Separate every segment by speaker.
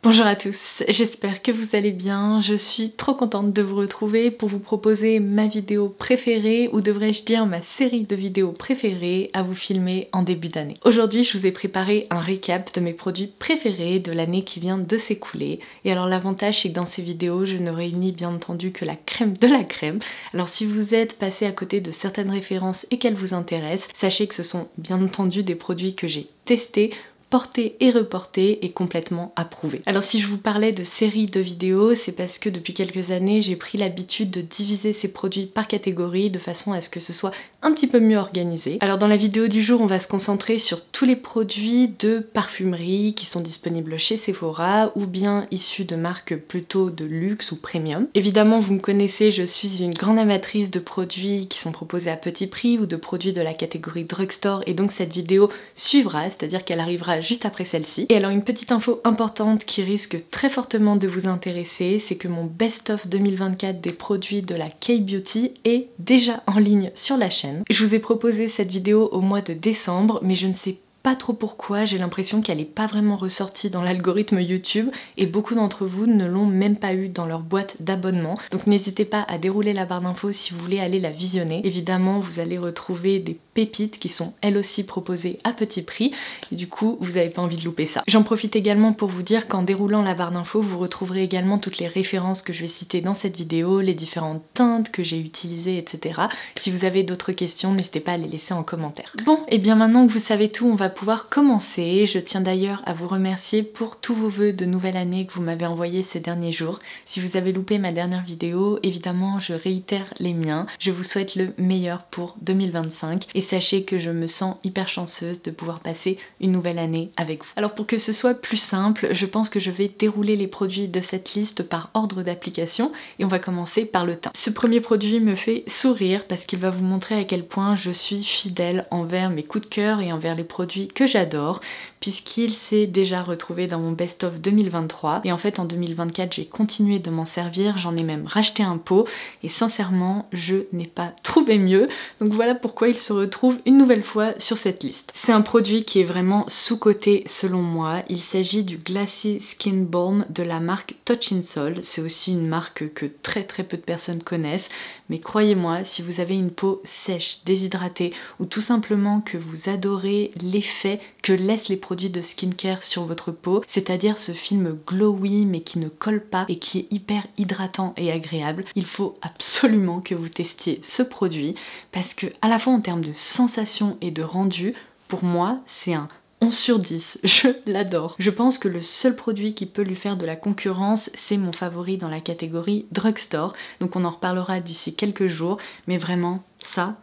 Speaker 1: Bonjour à tous, j'espère que vous allez bien. Je suis trop contente de vous retrouver pour vous proposer ma vidéo préférée, ou devrais-je dire ma série de vidéos préférées à vous filmer en début d'année. Aujourd'hui, je vous ai préparé un récap de mes produits préférés de l'année qui vient de s'écouler. Et alors l'avantage, c'est que dans ces vidéos, je ne réunis bien entendu que la crème de la crème. Alors si vous êtes passé à côté de certaines références et qu'elles vous intéressent, sachez que ce sont bien entendu des produits que j'ai testés, porté et reporté et complètement approuvé. Alors si je vous parlais de séries de vidéos, c'est parce que depuis quelques années j'ai pris l'habitude de diviser ces produits par catégorie de façon à ce que ce soit un petit peu mieux organisé. Alors dans la vidéo du jour, on va se concentrer sur tous les produits de parfumerie qui sont disponibles chez Sephora ou bien issus de marques plutôt de luxe ou premium. Évidemment, vous me connaissez, je suis une grande amatrice de produits qui sont proposés à petit prix ou de produits de la catégorie drugstore, et donc cette vidéo suivra, c'est-à-dire qu'elle arrivera juste après celle-ci. Et alors une petite info importante qui risque très fortement de vous intéresser, c'est que mon best-of 2024 des produits de la K-Beauty est déjà en ligne sur la chaîne. Je vous ai proposé cette vidéo au mois de décembre, mais je ne sais pas trop pourquoi, j'ai l'impression qu'elle n'est pas vraiment ressortie dans l'algorithme YouTube et beaucoup d'entre vous ne l'ont même pas eu dans leur boîte d'abonnement. Donc n'hésitez pas à dérouler la barre d'infos si vous voulez aller la visionner. Évidemment, vous allez retrouver des pépites qui sont elles aussi proposées à petit prix et du coup vous n'avez pas envie de louper ça. J'en profite également pour vous dire qu'en déroulant la barre d'infos, vous retrouverez également toutes les références que je vais citer dans cette vidéo, les différentes teintes que j'ai utilisées, etc. Si vous avez d'autres questions, n'hésitez pas à les laisser en commentaire. Bon, et bien maintenant que vous savez tout, on va pouvoir commencer. Je tiens d'ailleurs à vous remercier pour tous vos vœux de nouvelle année que vous m'avez envoyés ces derniers jours. Si vous avez loupé ma dernière vidéo, évidemment je réitère les miens. Je vous souhaite le meilleur pour 2025 et sachez que je me sens hyper chanceuse de pouvoir passer une nouvelle année avec vous. Alors pour que ce soit plus simple, je pense que je vais dérouler les produits de cette liste par ordre d'application et on va commencer par le teint. Ce premier produit me fait sourire parce qu'il va vous montrer à quel point je suis fidèle envers mes coups de cœur et envers les produits que j'adore, puisqu'il s'est déjà retrouvé dans mon best-of 2023 et en fait en 2024 j'ai continué de m'en servir, j'en ai même racheté un pot et sincèrement je n'ai pas trouvé mieux, donc voilà pourquoi il se retrouve une nouvelle fois sur cette liste. C'est un produit qui est vraiment sous-coté selon moi, il s'agit du Glassy Skin Balm de la marque Touch Sol. C'est aussi une marque que très peu de personnes connaissent, mais croyez-moi, si vous avez une peau sèche, déshydratée ou tout simplement que vous adorez l'effet que laissent les produits de skincare sur votre peau, c'est-à-dire ce film glowy mais qui ne colle pas et qui est hyper hydratant et agréable, il faut absolument que vous testiez ce produit parce que à la fois en termes de sensation et de rendu, pour moi c'est un 11 sur 10, je l'adore. Je pense que le seul produit qui peut lui faire de la concurrence, c'est mon favori dans la catégorie drugstore, donc on en reparlera d'ici quelques jours, mais vraiment ça,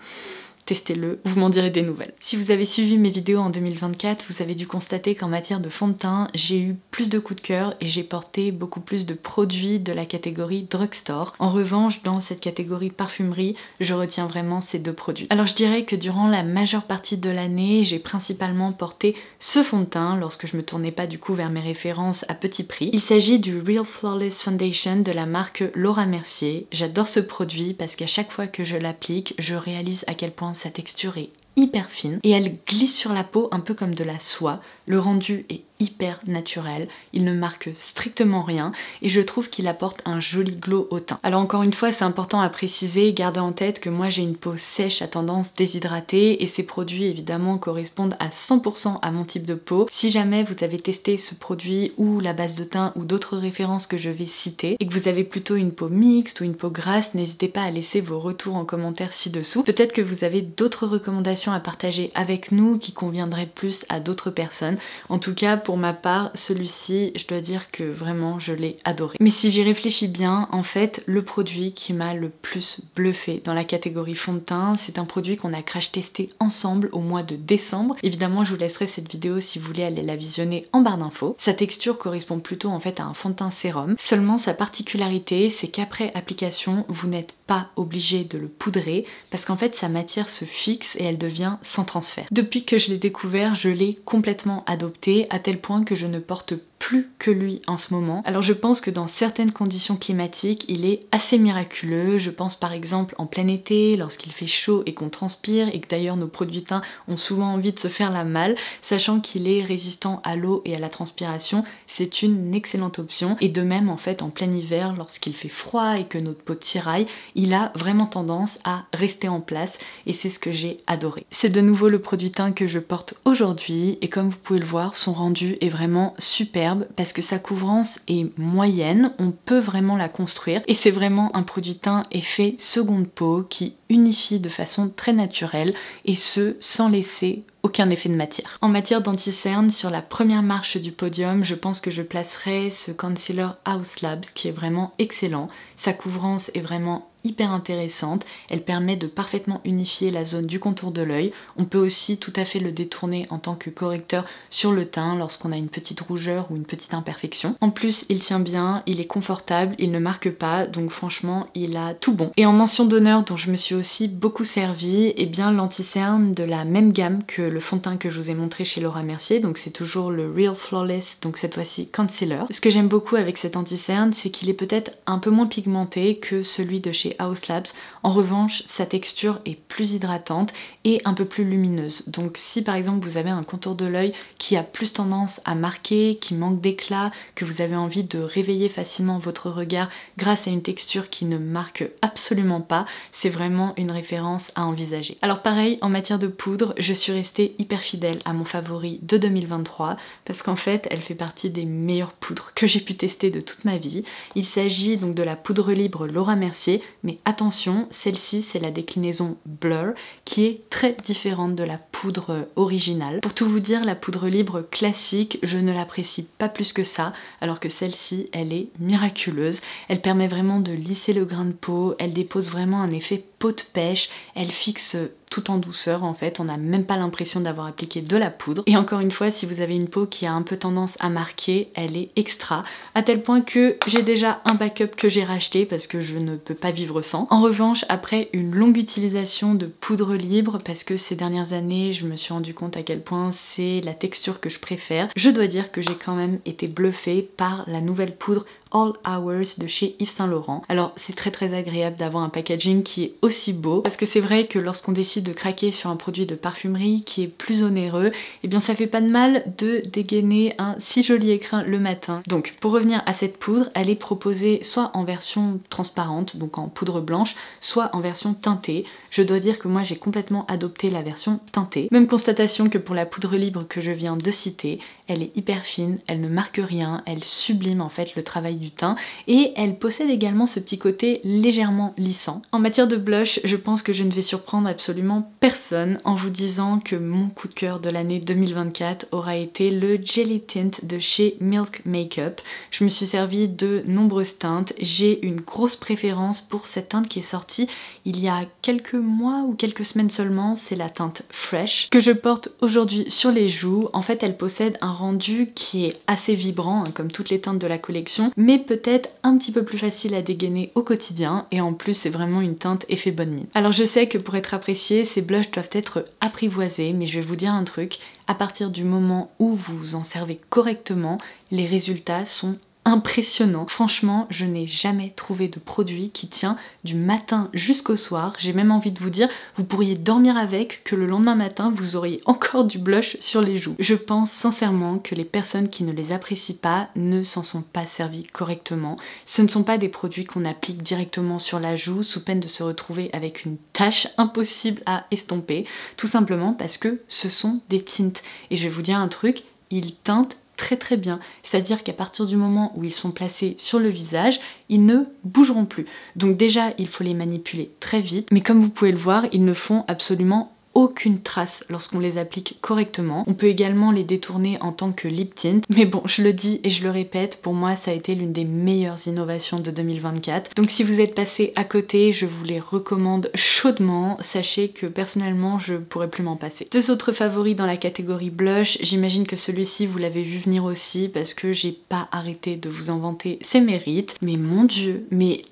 Speaker 1: testez-le, vous m'en direz des nouvelles. Si vous avez suivi mes vidéos en 2024, vous avez dû constater qu'en matière de fond de teint, j'ai eu plus de coups de cœur et j'ai porté beaucoup plus de produits de la catégorie drugstore. En revanche, dans cette catégorie parfumerie, je retiens vraiment ces deux produits. Alors je dirais que durant la majeure partie de l'année, j'ai principalement porté ce fond de teint lorsque je me tournais pas du coup vers mes références à petit prix. Il s'agit du Real Flawless Foundation de la marque Laura Mercier. J'adore ce produit parce qu'à chaque fois que je l'applique, je réalise à quel point sa texture est hyper fine et elle glisse sur la peau un peu comme de la soie. Le rendu est hyper naturel, il ne marque strictement rien et je trouve qu'il apporte un joli glow au teint. Alors encore une fois, c'est important à préciser, gardez en tête que moi j'ai une peau sèche à tendance déshydratée et ces produits évidemment correspondent à 100% à mon type de peau. Si jamais vous avez testé ce produit ou la base de teint ou d'autres références que je vais citer et que vous avez plutôt une peau mixte ou une peau grasse, n'hésitez pas à laisser vos retours en commentaire ci-dessous. Peut-être que vous avez d'autres recommandations à partager avec nous qui conviendraient plus à d'autres personnes. En tout cas, pour ma part, celui-ci, je dois dire que vraiment je l'ai adoré. Mais si j'y réfléchis bien, en fait, le produit qui m'a le plus bluffé dans la catégorie fond de teint, c'est un produit qu'on a crash testé ensemble au mois de décembre. Évidemment, je vous laisserai cette vidéo si vous voulez aller la visionner en barre d'infos. Sa texture correspond plutôt en fait à un fond de teint sérum. Seulement, sa particularité, c'est qu'après application, vous n'êtes pas obligé de le poudrer parce qu'en fait, sa matière se fixe et elle devient sans transfert. Depuis que je l'ai découvert, je l'ai complètement adopté à tel point que je ne porte plus que lui en ce moment. Alors je pense que dans certaines conditions climatiques, il est assez miraculeux. Je pense par exemple en plein été, lorsqu'il fait chaud et qu'on transpire, et que d'ailleurs nos produits teints ont souvent envie de se faire la malle, sachant qu'il est résistant à l'eau et à la transpiration, c'est une excellente option. Et de même en fait en plein hiver, lorsqu'il fait froid et que notre peau tiraille, il a vraiment tendance à rester en place et c'est ce que j'ai adoré. C'est de nouveau le produit teint que je porte aujourd'hui et comme vous pouvez le voir, son rendu est vraiment superbe parce que sa couvrance est moyenne, on peut vraiment la construire et c'est vraiment un produit teint effet seconde peau qui unifie de façon très naturelle et ce sans laisser aucun effet de matière. En matière d'anti-cerne, sur la première marche du podium, je pense que je placerai ce concealer Haus Labs qui est vraiment excellent. Sa couvrance est vraiment hyper intéressante, elle permet de parfaitement unifier la zone du contour de l'œil. On peut aussi tout à fait le détourner en tant que correcteur sur le teint lorsqu'on a une petite rougeur ou une petite imperfection. En plus, il tient bien, il est confortable, il ne marque pas, donc franchement, il a tout bon. Et en mention d'honneur dont je me suis aussi beaucoup servi, eh bien l'anti-cerne de la même gamme que le fond de teint que je vous ai montré chez Laura Mercier, donc c'est toujours le Real Flawless, donc cette fois-ci concealer. Ce que j'aime beaucoup avec cet anti-cerne, c'est qu'il est peut-être un peu moins pigmenté que celui de chez Haus Labs. En revanche, sa texture est plus hydratante et un peu plus lumineuse. Donc si par exemple vous avez un contour de l'œil qui a plus tendance à marquer, qui manque d'éclat, que vous avez envie de réveiller facilement votre regard grâce à une texture qui ne marque absolument pas, c'est vraiment une référence à envisager. Alors pareil, en matière de poudre, je suis restée hyper fidèle à mon favori de 2023 parce qu'en fait, elle fait partie des meilleures poudres que j'ai pu tester de toute ma vie. Il s'agit donc de la poudre libre Laura Mercier, mais attention, celle-ci c'est la déclinaison Blur qui est très différente de la poudre originale. Pour tout vous dire, la poudre libre classique, je ne l'apprécie pas plus que ça, alors que celle-ci, elle est miraculeuse. Elle permet vraiment de lisser le grain de peau, elle dépose vraiment un effet peau de pêche, elle fixe tout en douceur en fait, on n'a même pas l'impression d'avoir appliqué de la poudre. Et encore une fois, si vous avez une peau qui a un peu tendance à marquer, elle est extra, à tel point que j'ai déjà un backup que j'ai racheté parce que je ne peux pas vivre sans. En revanche, après une longue utilisation de poudre libre, parce que ces dernières années, je me suis rendu compte à quel point c'est la texture que je préfère, je dois dire que j'ai quand même été bluffée par la nouvelle poudre All Hours de chez Yves Saint Laurent. Alors c'est très agréable d'avoir un packaging qui est aussi beau parce que c'est vrai que lorsqu'on décide de craquer sur un produit de parfumerie qui est plus onéreux, eh bien ça fait pas de mal de dégainer un si joli écrin le matin. Donc pour revenir à cette poudre, elle est proposée soit en version transparente, donc en poudre blanche, soit en version teintée. Je dois dire que moi j'ai complètement adopté la version teintée. Même constatation que pour la poudre libre que je viens de citer, elle est hyper fine, elle ne marque rien, elle sublime en fait le travail du teint et elle possède également ce petit côté légèrement lissant. En matière de blush, je pense que je ne vais surprendre absolument personne en vous disant que mon coup de cœur de l'année 2024 aura été le Jelly Tint de chez Milk Makeup. Je me suis servi de nombreuses teintes, j'ai une grosse préférence pour cette teinte qui est sortie il y a quelques mois ou quelques semaines seulement, c'est la teinte Fresh que je porte aujourd'hui sur les joues. En fait, elle possède un rendu qui est assez vibrant, hein, comme toutes les teintes de la collection, mais peut-être un petit peu plus facile à dégainer au quotidien et en plus c'est vraiment une teinte effet bonne mine. Alors je sais que pour être appréciés, ces blushs doivent être apprivoisés, mais je vais vous dire un truc, à partir du moment où vous vous en servez correctement, les résultats sont impressionnant. Franchement, je n'ai jamais trouvé de produit qui tient du matin jusqu'au soir. J'ai même envie de vous dire, vous pourriez dormir avec, que le lendemain matin, vous auriez encore du blush sur les joues. Je pense sincèrement que les personnes qui ne les apprécient pas ne s'en sont pas servies correctement. Ce ne sont pas des produits qu'on applique directement sur la joue sous peine de se retrouver avec une tache impossible à estomper, tout simplement parce que ce sont des tints. Et je vais vous dire un truc, ils teintent très bien, c'est-à-dire qu'à partir du moment où ils sont placés sur le visage, ils ne bougeront plus. Donc déjà, il faut les manipuler très vite, mais comme vous pouvez le voir, ils ne font absolument aucune trace lorsqu'on les applique correctement. On peut également les détourner en tant que lip tint, mais bon, je le dis et je le répète, pour moi ça a été l'une des meilleures innovations de 2024. Donc si vous êtes passé à côté, je vous les recommande chaudement. Sachez que personnellement, je pourrais plus m'en passer. Deux autres favoris dans la catégorie blush, j'imagine que celui-ci vous l'avez vu venir aussi parce que j'ai pas arrêté de vous en vanter ses mérites. Mais mon dieu, mais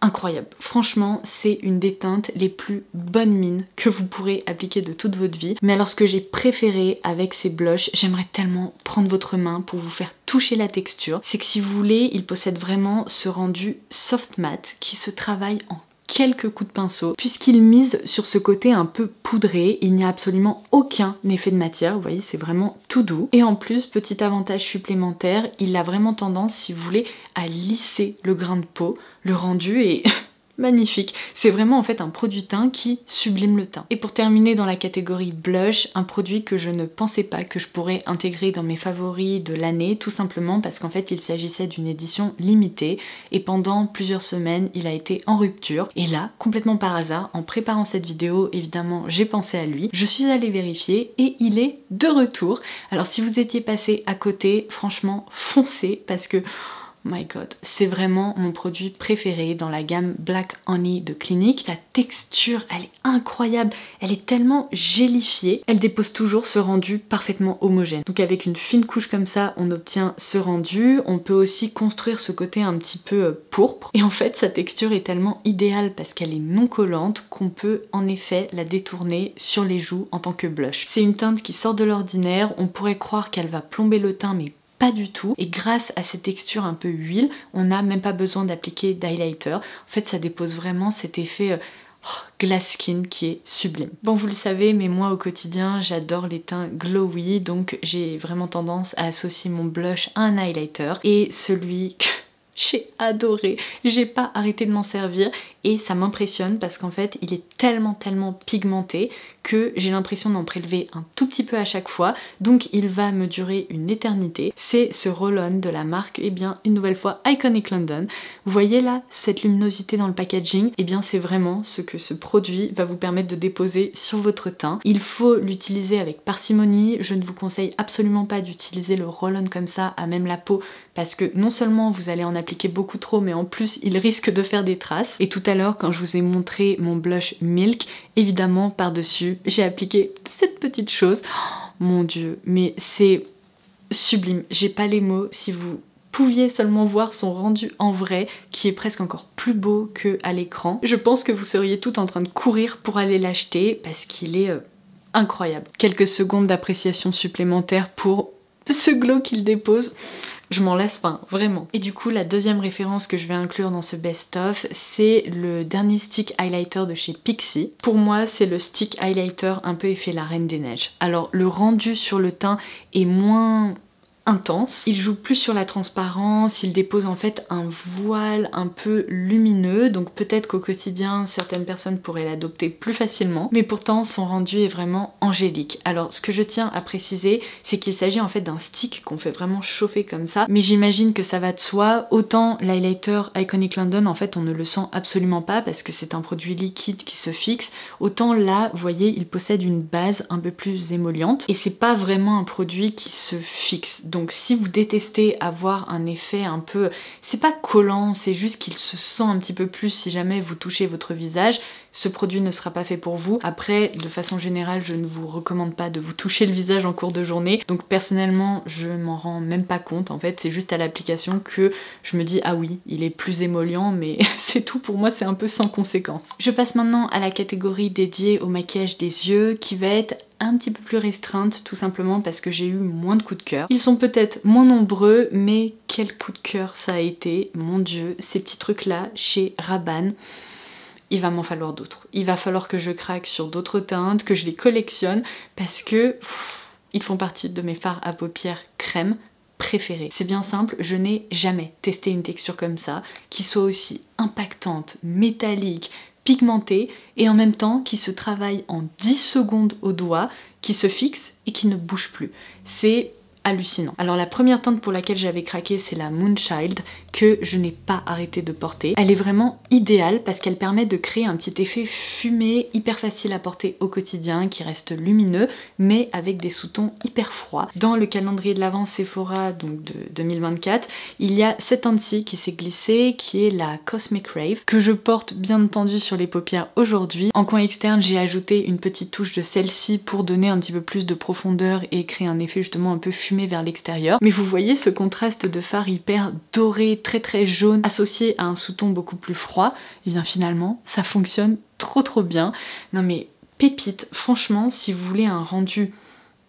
Speaker 1: incroyable. Franchement, c'est une des teintes les plus bonnes mines que vous pourrez appliquer de toute votre vie. Mais alors ce que j'ai préféré avec ces blushs, j'aimerais tellement prendre votre main pour vous faire toucher la texture, c'est que si vous voulez, ils possèdent vraiment ce rendu soft matte qui se travaille en quelques coups de pinceau, puisqu'il mise sur ce côté un peu poudré. Il n'y a absolument aucun effet de matière, vous voyez, c'est vraiment tout doux. Et en plus, petit avantage supplémentaire, il a vraiment tendance, si vous voulez, à lisser le grain de peau. Le rendu est magnifique. C'est vraiment en fait un produit teint qui sublime le teint. Et pour terminer dans la catégorie blush, un produit que je ne pensais pas que je pourrais intégrer dans mes favoris de l'année, tout simplement parce qu'en fait il s'agissait d'une édition limitée et pendant plusieurs semaines il a été en rupture. Et là, complètement par hasard, en préparant cette vidéo, évidemment j'ai pensé à lui, je suis allée vérifier et il est de retour. Alors si vous étiez passé à côté, franchement foncez parce que my god, c'est vraiment mon produit préféré dans la gamme Black Honey de Clinique. La texture, elle est incroyable, elle est tellement gélifiée, elle dépose toujours ce rendu parfaitement homogène. Donc avec une fine couche comme ça, on obtient ce rendu. On peut aussi construire ce côté un petit peu pourpre. Et en fait, sa texture est tellement idéale parce qu'elle est non collante qu'on peut en effet la détourner sur les joues en tant que blush. C'est une teinte qui sort de l'ordinaire, on pourrait croire qu'elle va plomber le teint, mais pas du tout. Et grâce à cette texture un peu huile, on n'a même pas besoin d'appliquer d'highlighter. En fait, ça dépose vraiment cet effet glass skin qui est sublime. Bon, vous le savez, mais moi au quotidien, j'adore les teints glowy, donc j'ai vraiment tendance à associer mon blush à un highlighter. Et celui que j'ai adoré, j'ai pas arrêté de m'en servir et ça m'impressionne parce qu'en fait il est tellement pigmenté que j'ai l'impression d'en prélever un tout petit peu à chaque fois, donc il va me durer une éternité. C'est ce roll-on de la marque, et bien une nouvelle fois Iconic London. Vous voyez là cette luminosité dans le packaging, et bien c'est vraiment ce que ce produit va vous permettre de déposer sur votre teint. Il faut l'utiliser avec parcimonie, je ne vous conseille absolument pas d'utiliser le roll-on comme ça à même la peau parce que non seulement vous allez en appliquer beaucoup trop, mais en plus il risque de faire des traces. Et tout à l'heure quand je vous ai montré mon blush Milk, évidemment par-dessus j'ai appliqué cette petite chose. Oh, mon dieu, mais c'est sublime, j'ai pas les mots. Si vous pouviez seulement voir son rendu en vrai, qui est presque encore plus beau qu'à l'écran, je pense que vous seriez tout en train de courir pour aller l'acheter parce qu'il est incroyable. Quelques secondes d'appréciation supplémentaire pour ce glow qu'il dépose. Je m'en lasse pas, vraiment. Et du coup, la deuxième référence que je vais inclure dans ce best-of, c'est le dernier stick highlighter de chez Pixi. Pour moi, c'est le stick highlighter un peu effet la Reine des Neiges. Alors, le rendu sur le teint est moins intense, il joue plus sur la transparence, il dépose en fait un voile un peu lumineux, donc peut-être qu'au quotidien certaines personnes pourraient l'adopter plus facilement, mais pourtant son rendu est vraiment angélique. Alors ce que je tiens à préciser, c'est qu'il s'agit en fait d'un stick qu'on fait vraiment chauffer comme ça, mais j'imagine que ça va de soi. Autant l'highlighter Iconic London, en fait on ne le sent absolument pas parce que c'est un produit liquide qui se fixe, autant là vous voyez il possède une base un peu plus émolliente et c'est pas vraiment un produit qui se fixe. Donc si vous détestez avoir un effet un peu, c'est pas collant, c'est juste qu'il se sent un petit peu plus si jamais vous touchez votre visage, ce produit ne sera pas fait pour vous. Après, de façon générale, je ne vous recommande pas de vous toucher le visage en cours de journée. Donc personnellement, je m'en rends même pas compte. En fait, c'est juste à l'application que je me dis ah oui, il est plus émollient, mais c'est tout. Pour moi, c'est un peu sans conséquence. Je passe maintenant à la catégorie dédiée au maquillage des yeux qui va être un petit peu plus restreinte, tout simplement parce que j'ai eu moins de coups de cœur. Ils sont peut-être moins nombreux, mais quel coup de cœur ça a été, mon dieu, ces petits trucs là chez Rabanne. Il va m'en falloir d'autres. Il va falloir que je craque sur d'autres teintes, que je les collectionne, parce que ils font partie de mes fards à paupières crème préférés. C'est bien simple, je n'ai jamais testé une texture comme ça, qui soit aussi impactante, métallique, pigmentée et en même temps qui se travaille en 10 secondes au doigt, qui se fixe et qui ne bouge plus. C'est hallucinant. Alors la première teinte pour laquelle j'avais craqué, c'est la Moonchild, que je n'ai pas arrêté de porter. Elle est vraiment idéale parce qu'elle permet de créer un petit effet fumé hyper facile à porter au quotidien, qui reste lumineux mais avec des sous-tons hyper froids. Dans le calendrier de l'Avent Sephora donc de 2024, il y a cette teinte-ci qui s'est glissée, qui est la Cosmic Rave, que je porte bien entendu sur les paupières aujourd'hui. En coin externe, j'ai ajouté une petite touche de celle-ci pour donner un petit peu plus de profondeur et créer un effet justement un peu fumé fermé vers l'extérieur. Mais vous voyez ce contraste de fard hyper doré, très jaune, associé à un sous-ton beaucoup plus froid, et bien finalement ça fonctionne trop bien. Non mais pépite, franchement, si vous voulez un rendu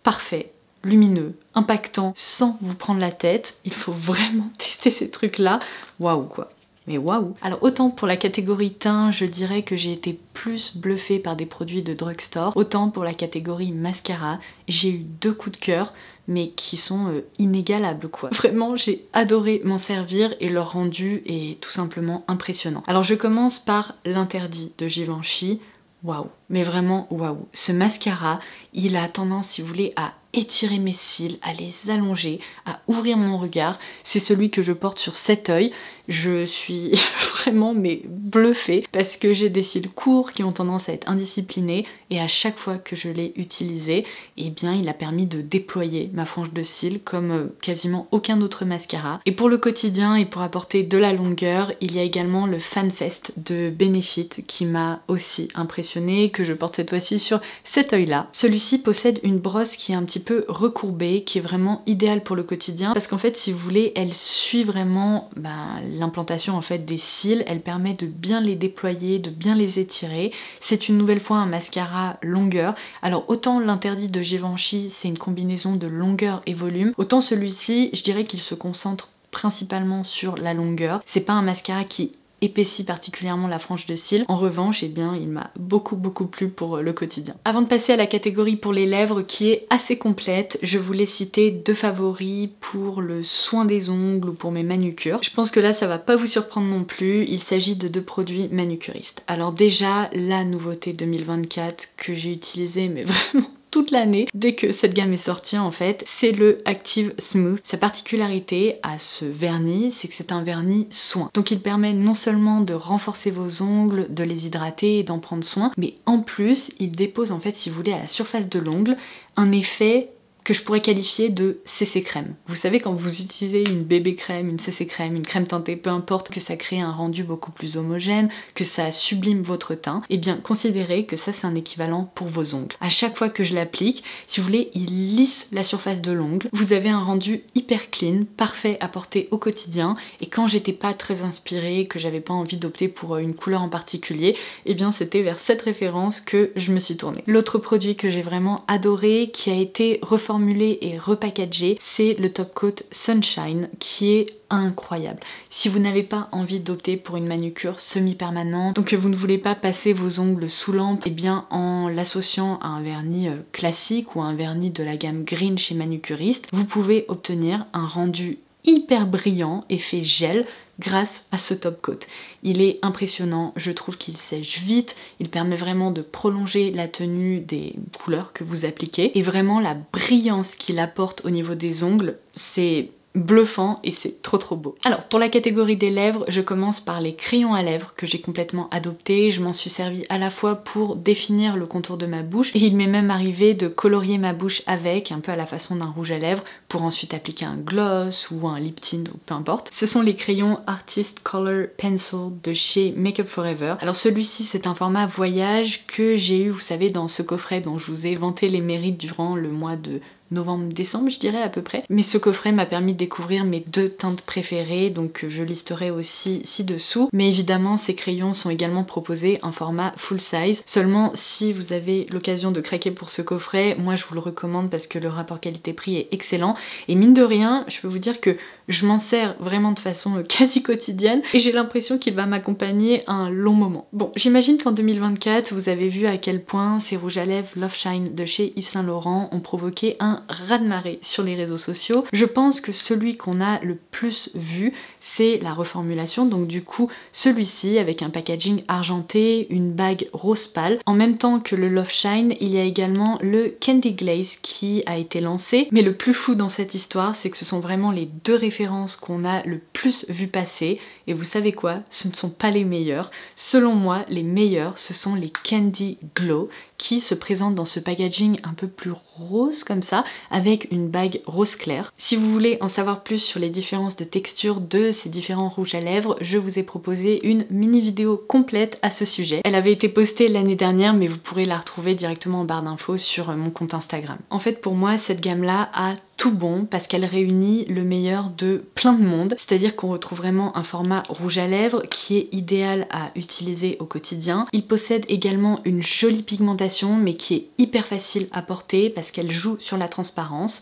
Speaker 1: parfait, lumineux, impactant, sans vous prendre la tête, il faut vraiment tester ces trucs-là. Waouh quoi. Mais waouh! Alors autant pour la catégorie teint, je dirais que j'ai été plus bluffée par des produits de drugstore, autant pour la catégorie mascara, j'ai eu 2 coups de cœur, mais qui sont inégalables quoi. Vraiment, j'ai adoré m'en servir et leur rendu est tout simplement impressionnant. Alors je commence par l'interdit de Givenchy. Waouh! Mais vraiment waouh! Ce mascara, il a tendance, si vous voulez, à étirer mes cils, à les allonger, à ouvrir mon regard. C'est celui que je porte sur cet œil. Je suis vraiment mais bluffée parce que j'ai des cils courts qui ont tendance à être indisciplinés et à chaque fois que je l'ai utilisé, eh bien il a permis de déployer ma frange de cils comme quasiment aucun autre mascara. Et pour le quotidien et pour apporter de la longueur, il y a également le FanFest de Benefit qui m'a aussi impressionnée, que je porte cette fois-ci sur cet œil-là. Celui-ci possède une brosse qui est un petit peu recourbée, qui est vraiment idéale pour le quotidien parce qu'en fait, si vous voulez, elle suit vraiment l'implantation en fait des cils, elle permet de bien les déployer, de bien les étirer. C'est une nouvelle fois un mascara longueur. Alors autant l'interdit de Givenchy, c'est une combinaison de longueur et volume, autant celui-ci, je dirais qu'il se concentre principalement sur la longueur. C'est pas un mascara qui épaissit particulièrement la frange de cils. En revanche, eh bien, il m'a beaucoup plu pour le quotidien. Avant de passer à la catégorie pour les lèvres qui est assez complète, je voulais citer 2 favoris pour le soin des ongles ou pour mes manucures. Je pense que là, ça va pas vous surprendre non plus. Il s'agit de 2 produits manucuristes. Alors déjà, la nouveauté 2024 que j'ai utilisée, mais vraiment toute l'année, dès que cette gamme est sortie en fait, c'est le Active Smooth. Sa particularité à ce vernis, c'est que c'est un vernis soin. Donc il permet non seulement de renforcer vos ongles, de les hydrater et d'en prendre soin, mais en plus, il dépose en fait, si vous voulez, à la surface de l'ongle, un effet que je pourrais qualifier de CC crème. Vous savez, quand vous utilisez une bébé crème, une CC crème, une crème teintée, peu importe, que ça crée un rendu beaucoup plus homogène, que ça sublime votre teint, et bien considérez que ça c'est un équivalent pour vos ongles. À chaque fois que je l'applique, si vous voulez, il lisse la surface de l'ongle. Vous avez un rendu hyper clean, parfait à porter au quotidien, et quand j'étais pas très inspirée, que j'avais pas envie d'opter pour une couleur en particulier, et bien c'était vers cette référence que je me suis tournée. L'autre produit que j'ai vraiment adoré, qui a été reformulé et repackagé, c'est le Top Coat Sunshine qui est incroyable. Si vous n'avez pas envie d'opter pour une manucure semi-permanente, donc que vous ne voulez pas passer vos ongles sous lampe, et bien en l'associant à un vernis classique ou un vernis de la gamme Green chez Manucuriste, vous pouvez obtenir un rendu hyper brillant, effet gel, grâce à ce top coat. Il est impressionnant, je trouve qu'il sèche vite, il permet vraiment de prolonger la tenue des couleurs que vous appliquez et vraiment la brillance qu'il apporte au niveau des ongles, c'est bluffant et c'est trop beau. Alors pour la catégorie des lèvres, je commence par les crayons à lèvres que j'ai complètement adoptés. Je m'en suis servi à la fois pour définir le contour de ma bouche et il m'est même arrivé de colorier ma bouche avec, un peu à la façon d'un rouge à lèvres, pour ensuite appliquer un gloss ou un lip tint ou peu importe. Ce sont les crayons Artist Color Pencil de chez Makeup Forever. Alors celui-ci c'est un format voyage que j'ai eu, vous savez, dans ce coffret dont je vous ai vanté les mérites durant le mois de novembre-décembre je dirais à peu près. Mais ce coffret m'a permis de découvrir mes 2 teintes préférées, donc je listerai aussi ci-dessous. Mais évidemment ces crayons sont également proposés en format full size. Seulement si vous avez l'occasion de craquer pour ce coffret, moi je vous le recommande parce que le rapport qualité-prix est excellent. Et mine de rien, je peux vous dire que je m'en sers vraiment de façon quasi quotidienne et j'ai l'impression qu'il va m'accompagner un long moment. Bon, j'imagine qu'en 2024, vous avez vu à quel point ces rouges à lèvres Love Shine de chez Yves Saint Laurent ont provoqué un raz-de-marée sur les réseaux sociaux. Je pense que celui qu'on a le plus vu, c'est la reformulation, donc du coup celui-ci avec un packaging argenté, une bague rose pâle. En même temps que le Love Shine, il y a également le Candy Glaze qui a été lancé, mais le plus fou dans cette histoire, c'est que ce sont vraiment les 2 références qu'on a le plus vu passer, et vous savez quoi, ce ne sont pas les meilleurs. Selon moi, les meilleurs, ce sont les Candy Glow, qui se présentent dans ce packaging un peu plus rose comme ça, avec une bague rose clair. Si vous voulez en savoir plus sur les différences de texture de ces différents rouges à lèvres, je vous ai proposé une mini vidéo complète à ce sujet. Elle avait été postée l'année dernière, mais vous pourrez la retrouver directement en barre d'infos sur mon compte Instagram. En fait, pour moi, cette gamme-là a tout bon parce qu'elle réunit le meilleur de plein de monde, c'est-à-dire qu'on retrouve vraiment un format rouge à lèvres qui est idéal à utiliser au quotidien. Il possède également une jolie pigmentation mais qui est hyper facile à porter parce qu'elle joue sur la transparence,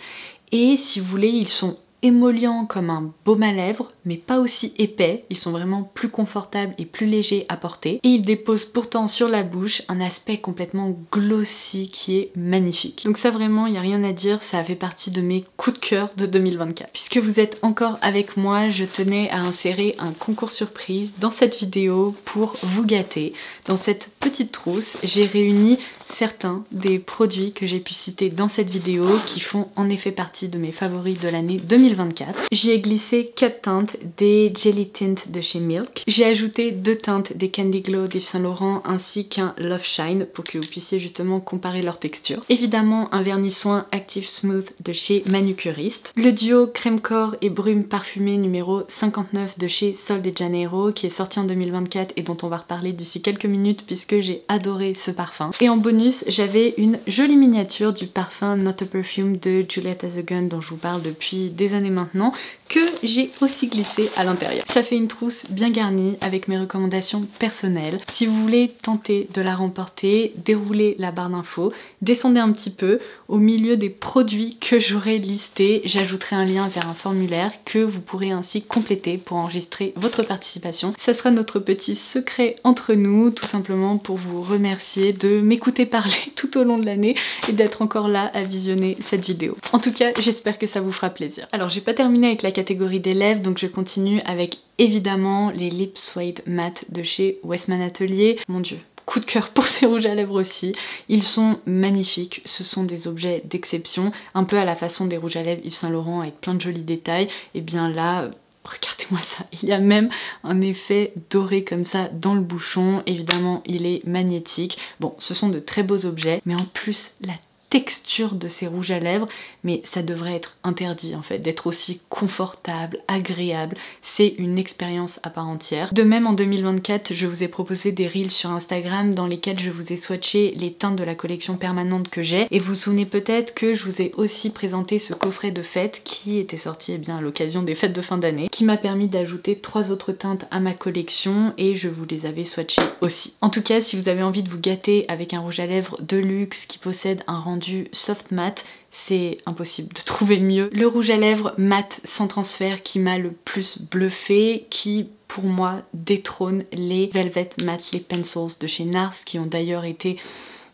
Speaker 1: et si vous voulez, ils sont émollients comme un baume à lèvres mais pas aussi épais, ils sont vraiment plus confortables et plus légers à porter, et ils déposent pourtant sur la bouche un aspect complètement glossy qui est magnifique. Donc ça vraiment, il n'y a rien à dire, ça a fait partie de mes coups de cœur de 2024. Puisque vous êtes encore avec moi, je tenais à insérer un concours surprise dans cette vidéo pour vous gâter. Dans cette petite trousse, j'ai réuni certains des produits que j'ai pu citer dans cette vidéo qui font en effet partie de mes favoris de l'année 2024. J'y ai glissé 4 teintes des Jelly Tint de chez Milk. J'ai ajouté 2 teintes des Candy Glow d'Yves Saint Laurent ainsi qu'un Love Shine pour que vous puissiez justement comparer leur texture. Évidemment un vernis soin Active Smooth de chez Manucuriste. Le duo crème corps et brume parfumée numéro 59 de chez Sol de Janeiro qui est sorti en 2024 et dont on va reparler d'ici quelques minutes puisque j'ai adoré ce parfum. Et en bonus, j'avais une jolie miniature du parfum Not a Perfume de Juliette Has a Gun dont je vous parle depuis des années maintenant, que j'ai aussi glissé à l'intérieur. Ça fait une trousse bien garnie avec mes recommandations personnelles. Si vous voulez tenter de la remporter, déroulez la barre d'infos, descendez un petit peu, au milieu des produits que j'aurai listés, j'ajouterai un lien vers un formulaire que vous pourrez ainsi compléter pour enregistrer votre participation. Ça sera notre petit secret entre nous, tout simplement pour vous remercier de m'écouter parler tout au long de l'année et d'être encore là à visionner cette vidéo. En tout cas, j'espère que ça vous fera plaisir. Alors j'ai pas terminé avec la catégorie des lèvres, donc je continue avec évidemment les Lip Suede Matte de chez Westman Atelier. Mon dieu, coup de cœur pour ces rouges à lèvres aussi. Ils sont magnifiques, ce sont des objets d'exception, un peu à la façon des rouges à lèvres Yves Saint Laurent avec plein de jolis détails. Et bien là, regardez-moi ça, il y a même un effet doré comme ça dans le bouchon. Évidemment, il est magnétique. Bon, ce sont de très beaux objets, mais en plus, la texture de ces rouges à lèvres, mais ça devrait être interdit en fait, d'être aussi confortable, agréable. C'est une expérience à part entière. De même, en 2024, je vous ai proposé des reels sur Instagram dans lesquels je vous ai swatché les teintes de la collection permanente que j'ai, et vous vous souvenez peut-être que je vous ai aussi présenté ce coffret de fête qui était sorti à l'occasion des fêtes de fin d'année, qui m'a permis d'ajouter 3 autres teintes à ma collection, et je vous les avais swatchées aussi. En tout cas, si vous avez envie de vous gâter avec un rouge à lèvres de luxe qui possède un rendu soft matte, c'est impossible de trouver mieux. Le rouge à lèvres mat sans transfert qui m'a le plus bluffé, qui pour moi détrône les Velvet Matte Lip Pencils de chez NARS qui ont d'ailleurs été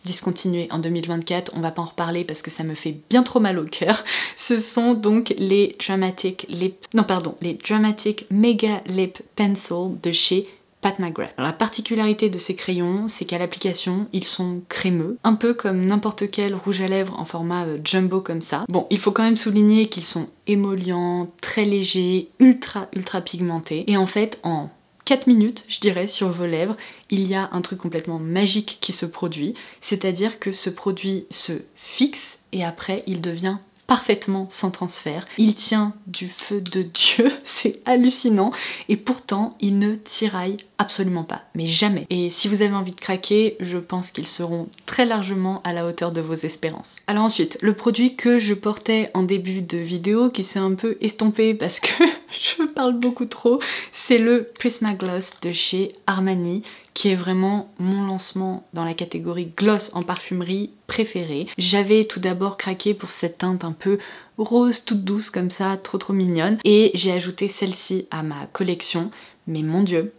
Speaker 1: discontinués en 2024, on va pas en reparler parce que ça me fait bien trop mal au cœur. Ce sont donc les Dramatic Mega Lip Pencil de chez Pat McGrath. Alors, la particularité de ces crayons, c'est qu'à l'application, ils sont crémeux, un peu comme n'importe quel rouge à lèvres en format jumbo comme ça. Bon, il faut quand même souligner qu'ils sont émollients, très légers, ultra pigmentés, et en fait, en 4 minutes, je dirais, sur vos lèvres, il y a un truc complètement magique qui se produit, c'est-à-dire que ce produit se fixe et après il devient parfaitement sans transfert. Il tient du feu de Dieu, c'est hallucinant, et pourtant il ne tiraille absolument pas, mais jamais. Et si vous avez envie de craquer, je pense qu'ils seront très largement à la hauteur de vos espérances. Alors ensuite, le produit que je portais en début de vidéo, qui s'est un peu estompé parce que je parle beaucoup trop, c'est le Prismagloss de chez Armani, qui est vraiment mon lancement dans la catégorie gloss en parfumerie préférée. J'avais tout d'abord craqué pour cette teinte un peu rose, toute douce comme ça, trop mignonne, et j'ai ajouté celle-ci à ma collection, mais mon dieu,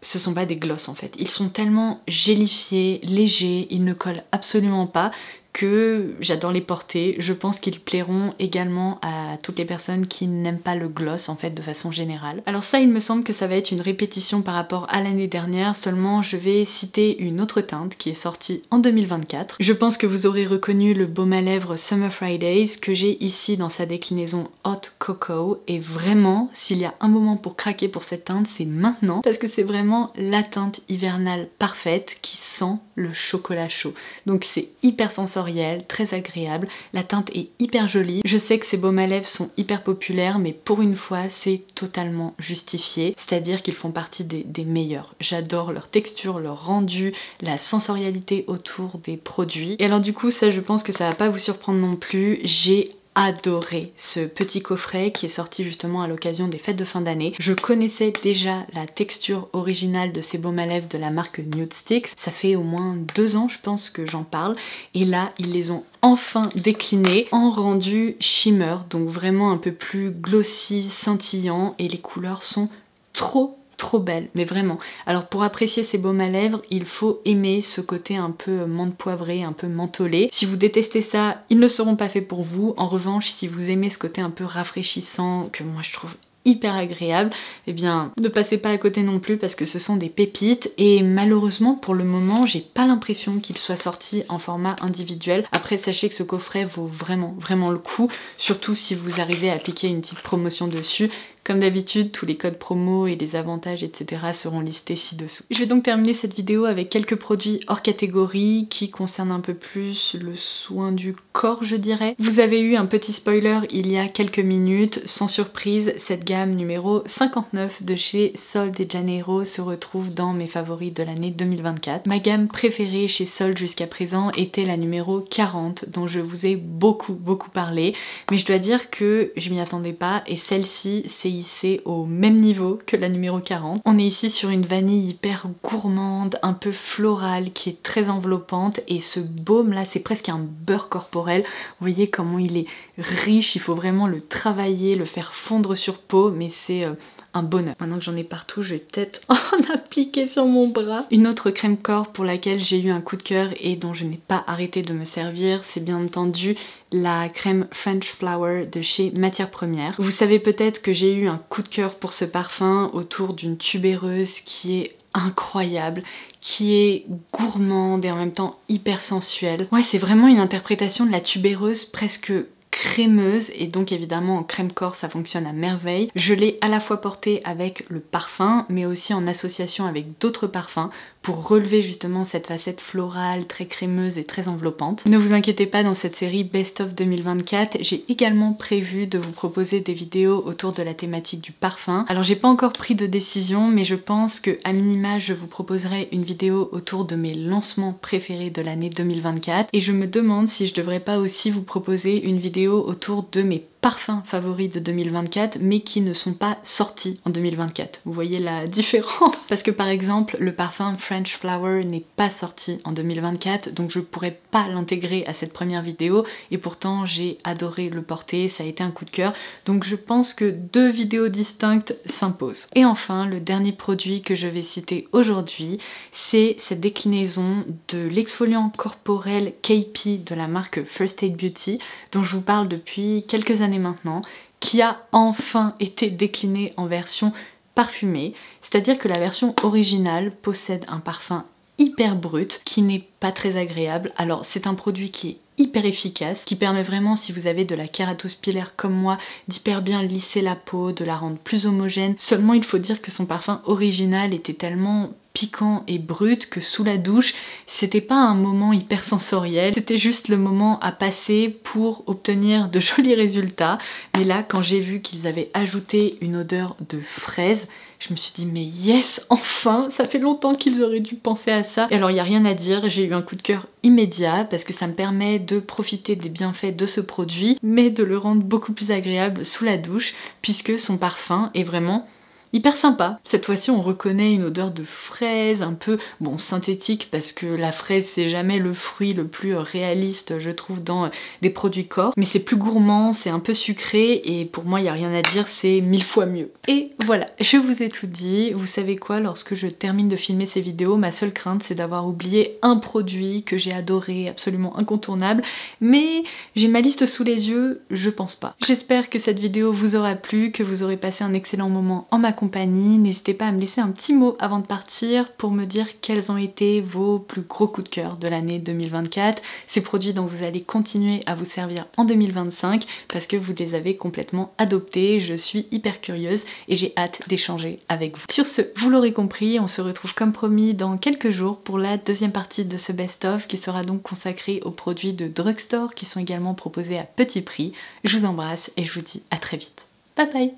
Speaker 1: ce sont pas des gloss en fait. Ils sont tellement gélifiés, légers, ils ne collent absolument pas, que j'adore les porter. Je pense qu'ils plairont également à toutes les personnes qui n'aiment pas le gloss en fait de façon générale. Alors ça, il me semble que ça va être une répétition par rapport à l'année dernière, seulement je vais citer une autre teinte qui est sortie en 2024. Je pense que vous aurez reconnu le baume à lèvres Summer Fridays que j'ai ici dans sa déclinaison Hot Cocoa, et vraiment, s'il y a un moment pour craquer pour cette teinte, c'est maintenant, parce que c'est vraiment la teinte hivernale parfaite qui sent le chocolat chaud. Donc c'est hyper sensoriel, très agréable, la teinte est hyper jolie. Je sais que ces baumes à lèvres sont hyper populaires, mais pour une fois c'est totalement justifié, c'est-à-dire qu'ils font partie des meilleurs. J'adore leur texture, leur rendu, la sensorialité autour des produits. Et alors du coup, ça je pense que ça va pas vous surprendre non plus, j'ai adoré ce petit coffret qui est sorti justement à l'occasion des fêtes de fin d'année. Je connaissais déjà la texture originale de ces baumes à lèvres de la marque Nude Sticks. Ça fait au moins 2 ans je pense que j'en parle et là ils les ont enfin déclinés en rendu shimmer, donc vraiment un peu plus glossy, scintillant, et les couleurs sont trop belle, mais vraiment. Alors pour apprécier ces baumes à lèvres, il faut aimer ce côté un peu menthe poivrée, un peu mentholé. Si vous détestez ça, ils ne seront pas faits pour vous. En revanche, si vous aimez ce côté un peu rafraîchissant, que moi je trouve hyper agréable, eh bien ne passez pas à côté non plus parce que ce sont des pépites et malheureusement pour le moment j'ai pas l'impression qu'il soit sorti en format individuel. Après sachez que ce coffret vaut vraiment le coup, surtout si vous arrivez à appliquer une petite promotion dessus. Comme d'habitude, tous les codes promo et les avantages, etc. seront listés ci-dessous. Je vais donc terminer cette vidéo avec quelques produits hors catégorie qui concernent un peu plus le soin du corps, je dirais. Vous avez eu un petit spoiler il y a quelques minutes. Sans surprise, cette gamme numéro 59 de chez Sol de Janeiro se retrouve dans mes favoris de l'année 2024. Ma gamme préférée chez Sol jusqu'à présent était la numéro 40, dont je vous ai beaucoup parlé. Mais je dois dire que je m'y attendais pas et celle-ci, c'est hissé au même niveau que la numéro 40. On est ici sur une vanille hyper gourmande, un peu florale, qui est très enveloppante, et ce baume là c'est presque un beurre corporel. Vous voyez comment il est riche, il faut vraiment le travailler, le faire fondre sur peau, mais c'est un bonheur. Maintenant que j'en ai partout, je vais peut-être en appliquer sur mon bras. Une autre crème corps pour laquelle j'ai eu un coup de cœur et dont je n'ai pas arrêté de me servir, c'est bien entendu la crème French Flower de chez Matières Premières. Vous savez peut-être que j'ai eu un coup de cœur pour ce parfum autour d'une tubéreuse qui est incroyable, qui est gourmande et en même temps hyper sensuelle. Ouais, c'est vraiment une interprétation de la tubéreuse presque crémeuse, et donc évidemment en crème corps ça fonctionne à merveille. Je l'ai à la fois portée avec le parfum mais aussi en association avec d'autres parfums pour relever justement cette facette florale très crémeuse et très enveloppante. Ne vous inquiétez pas, dans cette série Best of 2024 j'ai également prévu de vous proposer des vidéos autour de la thématique du parfum. Alors j'ai pas encore pris de décision mais je pense que à minima je vous proposerai une vidéo autour de mes lancements préférés de l'année 2024 et je me demande si je devrais pas aussi vous proposer une vidéo autour de mes parfums favoris de 2024 mais qui ne sont pas sortis en 2024. Vous voyez la différence? Parce que par exemple le parfum French Flower n'est pas sorti en 2024 donc je pourrais pas l'intégrer à cette première vidéo et pourtant j'ai adoré le porter, ça a été un coup de cœur, donc je pense que 2 vidéos distinctes s'imposent. Et enfin le dernier produit que je vais citer aujourd'hui, c'est cette déclinaison de l'exfoliant corporel KP de la marque First Aid Beauty dont je vous parle depuis quelques années maintenant, qui a enfin été décliné en version parfumée, c'est-à-dire que la version originale possède un parfum hyper brut qui n'est pas très agréable. Alors c'est un produit qui est hyper efficace, qui permet vraiment, si vous avez de la kératose pilaire comme moi, d'hyper bien lisser la peau, de la rendre plus homogène. Seulement il faut dire que son parfum original était tellement piquant et brut que sous la douche, c'était pas un moment hyper sensoriel, c'était juste le moment à passer pour obtenir de jolis résultats. Mais là, quand j'ai vu qu'ils avaient ajouté une odeur de fraise, je me suis dit mais yes, enfin, ça fait longtemps qu'ils auraient dû penser à ça. Et alors il n'y a rien à dire, j'ai eu un coup de cœur immédiat parce que ça me permet de profiter des bienfaits de ce produit mais de le rendre beaucoup plus agréable sous la douche puisque son parfum est vraiment hyper sympa. Cette fois-ci on reconnaît une odeur de fraise un peu, bon, synthétique parce que la fraise c'est jamais le fruit le plus réaliste je trouve dans des produits corps, mais c'est plus gourmand, c'est un peu sucré et pour moi il n'y a rien à dire, c'est 1000 fois mieux. Et voilà, je vous ai tout dit. Vous savez quoi, lorsque je termine de filmer ces vidéos, ma seule crainte c'est d'avoir oublié un produit que j'ai adoré, absolument incontournable, mais j'ai ma liste sous les yeux, je pense pas. J'espère que cette vidéo vous aura plu, que vous aurez passé un excellent moment en ma compagnie. N'hésitez pas à me laisser un petit mot avant de partir pour me dire quels ont été vos plus gros coups de cœur de l'année 2024, ces produits dont vous allez continuer à vous servir en 2025 parce que vous les avez complètement adoptés. Je suis hyper curieuse et j'ai hâte d'échanger avec vous. Sur ce, vous l'aurez compris, on se retrouve comme promis dans quelques jours pour la deuxième partie de ce best-of qui sera donc consacrée aux produits de drugstore qui sont également proposés à petit prix. Je vous embrasse et je vous dis à très vite. Bye bye!